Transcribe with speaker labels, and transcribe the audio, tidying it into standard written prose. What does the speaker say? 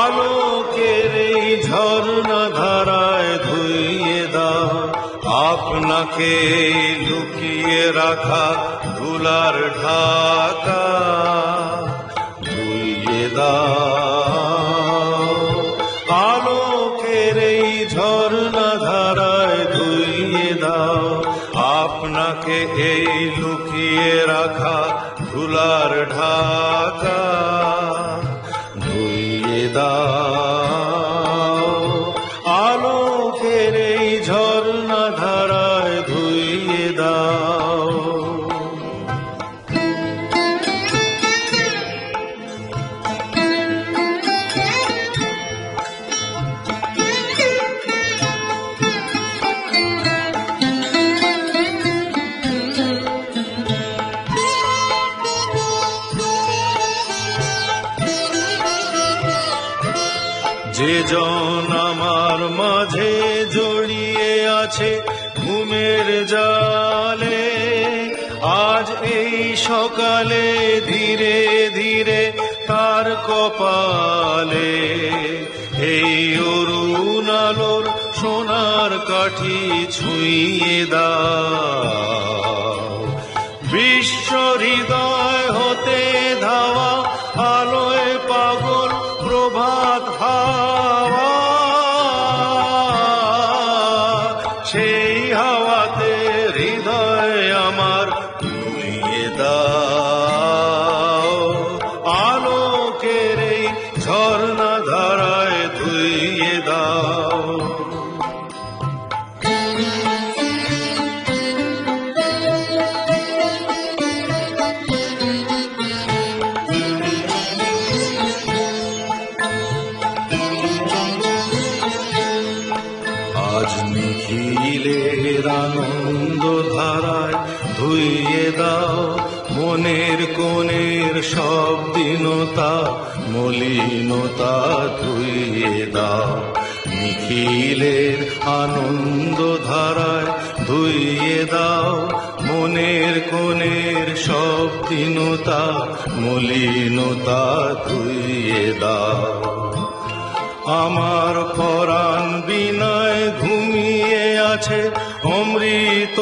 Speaker 1: আলোকের এই ঝর্ণা ধারায় ধুইয়ে দাও আপনাকে লুকিয়ে রাখা ধুলার ঢাকা, ধুইয়ে দাও। আলোকের এই ঝর্ণা ধারায় ধুইয়ে দাও আপনাকে এই লুকিয়ে রাখা ধুলার ঢাকা, ধুইয়ে দাও। আলোকের এই ঝর্ণা ধারায় ধুইয়ে দাও। যে জন আমার মাঝে জড়িয়ে আছে ঘুমের জালে, আজ এই সকালে ধীরে ধীরে তার কপালে এই অরুণ আলোর সোনার কাঠি ছুঁয়ে দাও। বিশ্ব হৃদয় হতে ধাওয়া আলোয় পাগল প্রভাত হাওয়া, সেই হাওয়াতে হৃদয় আমার ধুইয়ে দাও। আলোকের এই ঝর্ণা ধারায় ধুইয়ে দাও। আজ নিখিলের আনন্দ ধারায় ধুইয়ে দাও মনের কোণের সব দীনতা মলিনতা, ধুইয়ে দাও। নিখিলের আনন্দ ধারায় ধুইয়ে দাও মনের কোণের সব দীনতা মলিনতা, ধুইয়ে দাও। আমার পরাণ বিনায় ঘুমিয়ে আছে অমৃত